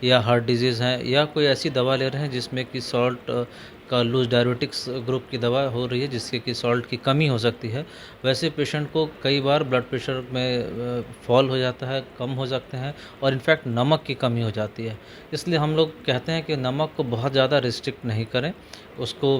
या heart disease है या कोई ऐसी दवा ले रहे हैं जिसमें कि सॉल्ट का लूज़ डायबिटिक्स ग्रुप की दवा हो रही है जिससे कि सॉल्ट की कमी हो सकती है, वैसे पेशेंट को कई बार ब्लड प्रेशर में फॉल हो जाता है, कम हो सकते हैं और इनफैक्ट नमक की कमी हो जाती है। इसलिए हम लोग कहते हैं कि नमक को बहुत ज़्यादा रिस्ट्रिक्ट नहीं करें, उसको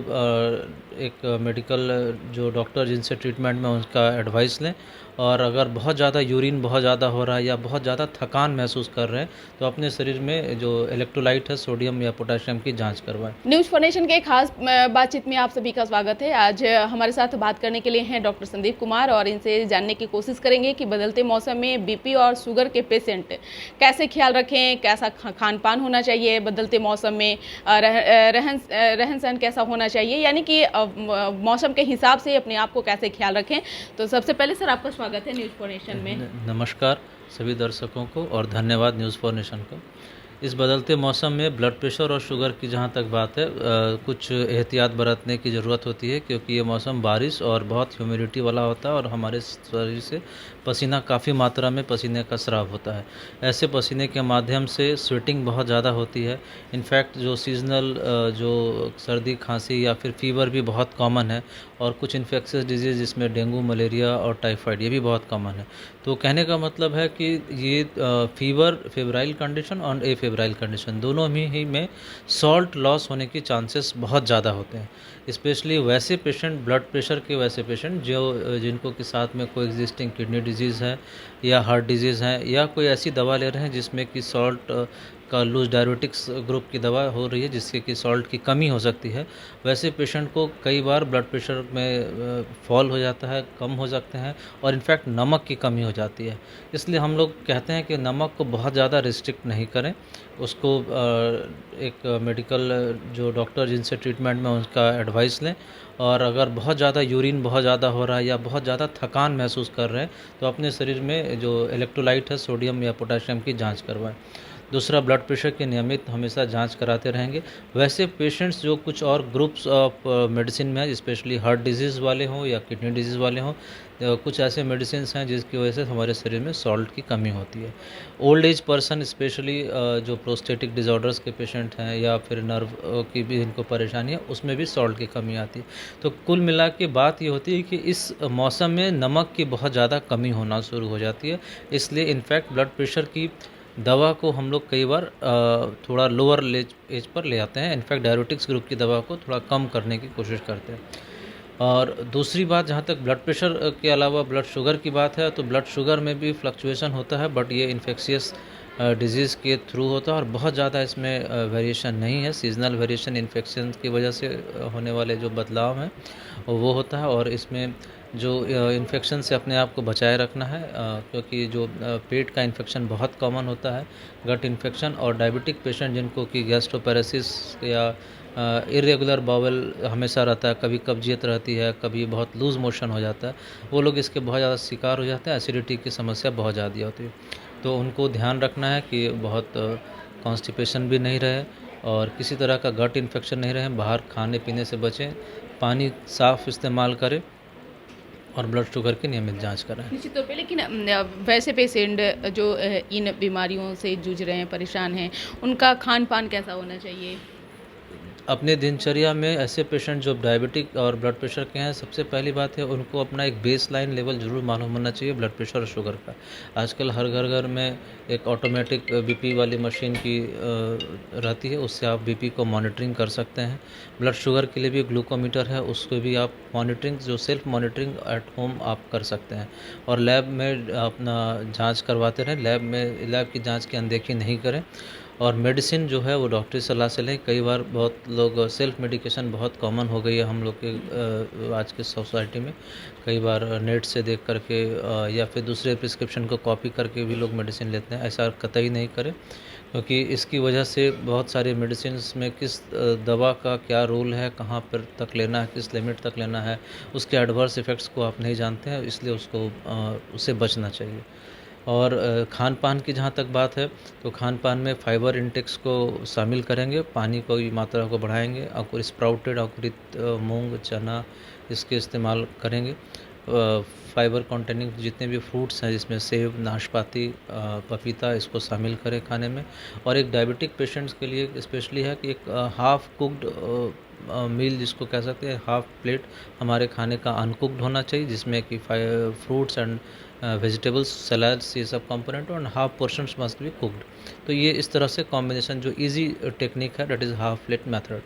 एक मेडिकल जो डॉक्टर जिनसे ट्रीटमेंट में उनका एडवाइस लें और अगर बहुत ज़्यादा यूरिन बहुत ज़्यादा हो रहा है या बहुत ज़्यादा थकान महसूस कर रहे हैं तो अपने शरीर में जो इलेक्ट्रोलाइट है सोडियम या पोटेशियम की जांच करवाएं। न्यूज फॉर नेशन के खास बातचीत में आप सभी का स्वागत है। आज हमारे साथ बात करने के लिए हैं डॉक्टर संदीप कुमार और इनसे जानने की कोशिश करेंगे कि बदलते मौसम में बीपी और शुगर के पेशेंट कैसे ख्याल रखें, कैसा खान पान होना चाहिए, बदलते मौसम में रहन सहन कैसा होना चाहिए, यानी कि मौसम के हिसाब से अपने आप को कैसे ख्याल रखें। तो सबसे पहले सर आपका स्वागत है न्यूज फॉर नेशन में। नमस्कार सभी दर्शकों को और धन्यवाद न्यूज़ फॉर नेशन को। इस बदलते मौसम में ब्लड प्रेशर और शुगर की जहाँ तक बात है कुछ एहतियात बरतने की ज़रूरत होती है क्योंकि ये मौसम बारिश और बहुत ह्यूमिडिटी वाला होता है और हमारे शरीर से पसीना काफ़ी मात्रा में पसीने का स्राव होता है। ऐसे पसीने के माध्यम से स्वेटिंग बहुत ज़्यादा होती है। इनफैक्ट जो सीजनल जो सर्दी खांसी या फिर फीवर भी बहुत कॉमन है और कुछ इन्फेक्शियस डिजीज़ जिसमें डेंगू, मलेरिया और टाइफाइड ये भी बहुत कॉमन है। तो कहने का मतलब है कि ये फीवर, फेब्राइल कंडीशन और एफेब्राइल कंडीशन दोनों ही में सॉल्ट लॉस होने की चांसेस बहुत ज़्यादा होते हैं। स्पेशली वैसे पेशेंट, ब्लड प्रेशर के वैसे पेशेंट जो जिनको के साथ में कोई एग्जिस्टिंग किडनी डिजीज़ है या हार्ट डिजीज़ है या कोई ऐसी दवा ले रहे हैं जिसमें कि सॉल्ट का लूज़ डायबिटिक्स ग्रुप की दवा हो रही है जिससे कि सॉल्ट की कमी हो सकती है, वैसे पेशेंट को कई बार ब्लड प्रेशर में फॉल हो जाता है, कम हो सकते हैं और इनफैक्ट नमक की कमी हो जाती है। इसलिए हम लोग कहते हैं कि नमक को बहुत ज़्यादा रिस्ट्रिक्ट नहीं करें, उसको एक मेडिकल जो डॉक्टर जिनसे ट्रीटमेंट में उनका एडवाइस लें और अगर बहुत ज़्यादा यूरिन बहुत ज़्यादा हो रहा है या बहुत ज़्यादा थकान महसूस कर रहे हैं तो अपने शरीर में जो इलेक्ट्रोलाइट है सोडियम या पोटेशियम की जांच करवाएं। दूसरा, ब्लड प्रेशर की नियमित हमेशा जांच कराते रहेंगे। वैसे पेशेंट्स जो कुछ और ग्रुप्स ऑफ मेडिसिन में है, स्पेशली हार्ट डिजीज़ वाले हों या किडनी डिजीज़ वाले हों, कुछ ऐसे मेडिसिन्स हैं जिसकी वजह से हमारे शरीर में सॉल्ट की कमी होती है। ओल्ड एज पर्सन स्पेशली जो प्रोस्टेटिक डिसऑर्डर्स के पेशेंट हैं या फिर नर्व की भी इनको परेशानी है उसमें भी सॉल्ट की कमी आती है। तो कुल मिला के बात ये होती है कि इस मौसम में नमक की बहुत ज़्यादा कमी होना शुरू हो जाती है। इसलिए इनफैक्ट ब्लड प्रेशर की दवा को हम लोग कई बार थोड़ा लोअर एज पर ले आते हैं। इनफैक्ट डायबिटिक्स ग्रुप की दवा को थोड़ा कम करने की कोशिश करते हैं। और दूसरी बात, जहाँ तक ब्लड प्रेशर के अलावा ब्लड शुगर की बात है तो ब्लड शुगर में भी फ्लक्चुएशन होता है, बट ये इन्फेक्शियस डिजीज़ के थ्रू होता है और बहुत ज़्यादा इसमें वेरिएशन नहीं है। सीजनल वेरिएशन इन्फेक्शन की वजह से होने वाले जो बदलाव हैं वो होता है और इसमें जो इन्फेक्शन से अपने आप को बचाए रखना है क्योंकि जो पेट का इन्फेक्शन बहुत कॉमन होता है, गट इन्फेक्शन और डायबिटिक पेशेंट जिनको कि गैस्ट्रोपैरेसिस या इरेगुलर बाउल हमेशा रहता है, कभी कब्जियत रहती है, कभी बहुत लूज़ मोशन हो जाता है, वो लोग इसके बहुत ज़्यादा शिकार हो जाते हैं। एसिडिटी की समस्या बहुत ज़्यादा होती है, तो उनको ध्यान रखना है कि बहुत कॉन्स्टिपेशन भी नहीं रहे और किसी तरह का गट इन्फेक्शन नहीं रहे। बाहर खाने पीने से बचें, पानी साफ़ इस्तेमाल करें और ब्लड शुगर की नियमित जांच कराएं। निश्चित तौर पे, लेकिन वैसे पेशेंट जो इन बीमारियों से जूझ रहे हैं, परेशान हैं, उनका खान पान कैसा होना चाहिए? अपने दिनचर्या में ऐसे पेशेंट जो डायबिटिक और ब्लड प्रेशर के हैं, सबसे पहली बात है उनको अपना एक बेस लाइन लेवल ज़रूर मालूम होना चाहिए ब्लड प्रेशर और शुगर का। आजकल हर घर में एक ऑटोमेटिक बीपी वाली मशीन की रहती है, उससे आप बीपी को मॉनिटरिंग कर सकते हैं। ब्लड शुगर के लिए भी ग्लूकोमीटर है, उसको भी आप मॉनिटरिंग, जो सेल्फ मॉनिटरिंग एट होम आप कर सकते हैं और लैब में अपना जाँच करवाते रहें। लैब की जाँच की अनदेखी नहीं करें और मेडिसिन जो है वो डॉक्टरी सलाह से लें। कई बार बहुत लोग सेल्फ मेडिकेशन बहुत कॉमन हो गई है हम लोग के आज के सोसाइटी में। कई बार नेट से देख करके या फिर दूसरे प्रिस्क्रिप्शन को कॉपी करके भी लोग मेडिसिन लेते हैं। ऐसा कतई नहीं करें क्योंकि इसकी वजह से बहुत सारे मेडिसिन में किस दवा का क्या रोल है, कहाँ पर तक लेना है, किस लिमिट तक लेना है, उसके एडवर्स इफ़ेक्ट्स को आप नहीं जानते हैं, इसलिए उससे बचना चाहिए। और खान पान की जहाँ तक बात है तो खान पान में फाइबर इंटेक्स को शामिल करेंगे, पानी की मात्रा को बढ़ाएंगे, अंकुर स्प्राउटेड अंकुरित मूंग, चना इसके इस्तेमाल करेंगे फाइबर कंटेनिंग जितने भी फ्रूट्स हैं, जिसमें सेब, नाशपाती, पपीता, इसको शामिल करें खाने में। और एक डायबिटिक पेशेंट्स के लिए स्पेशली है कि एक हाफ़ कुक्ड मील जिसको कह सकते हैं, हाफ़ प्लेट हमारे खाने का अनकुक्ड होना चाहिए, जिसमें कि फ्रूट्स एंड वेजिटेबल्स, सलाड्स, ये सब कंपोनेंट, और half portions must be cooked. तो ये इस तरह से कॉम्बिनेशन जो इजी टेक्निक है, that is half plate method,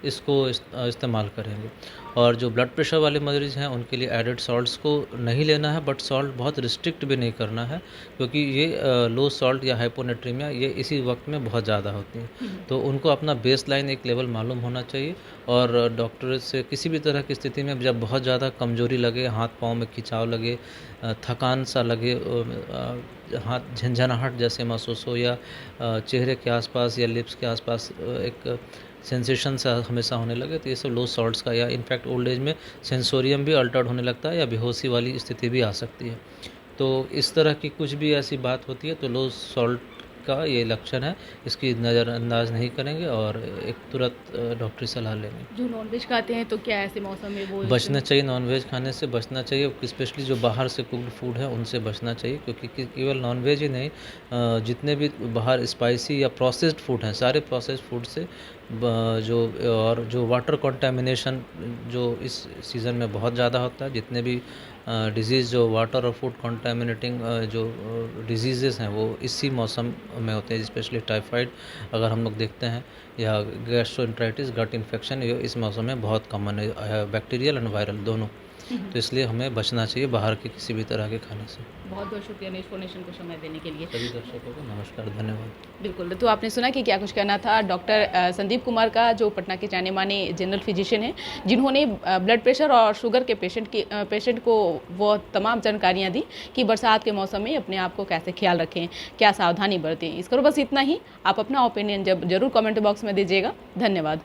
इसको इस्तेमाल करेंगे। और जो ब्लड प्रेशर वाले मरीज़ हैं उनके लिए एडेड सॉल्ट्स को नहीं लेना है, बट सॉल्ट बहुत रिस्ट्रिक्ट भी नहीं करना है, क्योंकि ये लो सॉल्ट या हाइपोनेट्रीमिया ये इसी वक्त में बहुत ज़्यादा होती हैं। तो उनको अपना बेस लाइन एक लेवल मालूम होना चाहिए, और डॉक्टर से किसी भी तरह की स्थिति में जब बहुत ज़्यादा कमज़ोरी लगे, हाथ पाँव में खिंचाव लगे, थकान सा लगे, हाथ झंझनाहट जैसे महसूस हो, या चेहरे के आसपास या लिप्स के आसपास एक सेंसेशन सा हमेशा होने लगे, तो ये सब लो सॉल्ट्स का, या इनफैक्ट ओल्ड एज में सेंसोरियम भी अल्टर्ड होने लगता है, या बेहोशी वाली स्थिति भी आ सकती है। तो इस तरह की कुछ भी ऐसी बात होती है तो लो सॉल्ट का ये लक्षण है, इसकी नज़रअंदाज नहीं करेंगे और एक तुरंत डॉक्टरी सलाह लेंगे। जो नॉनवेज खाते हैं तो क्या ऐसे मौसम में वो बचना चाहिए, नॉनवेज खाने से बचना चाहिए, स्पेशली जो बाहर से कुक्ड फूड है उनसे बचना चाहिए, क्योंकि केवल नॉनवेज ही नहीं, जितने भी बाहर स्पाइसी या प्रोसेस्ड फूड हैं, सारे प्रोसेस्ड फूड से जो वाटर कंटामिनेशन जो इस सीज़न में बहुत ज़्यादा होता है, जितने भी डिजीज़ जो वाटर और फूड कंटामिनेटिंग जो डिजीज़ेस हैं वो इसी मौसम में होते हैं, स्पेशली टाइफाइड अगर हम लोग देखते हैं, या गैस्ट्रोएंटराइटिस, गट इन्फेक्शन, ये इस मौसम में बहुत कॉमन है, बैक्टीरियल एंड वायरल दोनों। तो इसलिए हमें बचना चाहिए बाहर के किसी भी तरह के खाने से। बहुत बहुत शुक्रिया न्यूज़ फॉर नेशन को समय देने के लिए। सभी दर्शकों को नमस्कार, धन्यवाद। बिल्कुल, तो आपने सुना कि क्या कुछ कहना था डॉक्टर संदीप कुमार का, जो पटना के जाने माने जनरल फिजिशियन हैं, जिन्होंने ब्लड प्रेशर और शुगर के पेशेंट को वो तमाम जानकारियाँ दी कि बरसात के मौसम में अपने आप को कैसे ख्याल रखें, क्या सावधानी बरतें। इस करो बस इतना ही। आप अपना ओपिनियन जरूर कमेंट बॉक्स में दीजिएगा। धन्यवाद।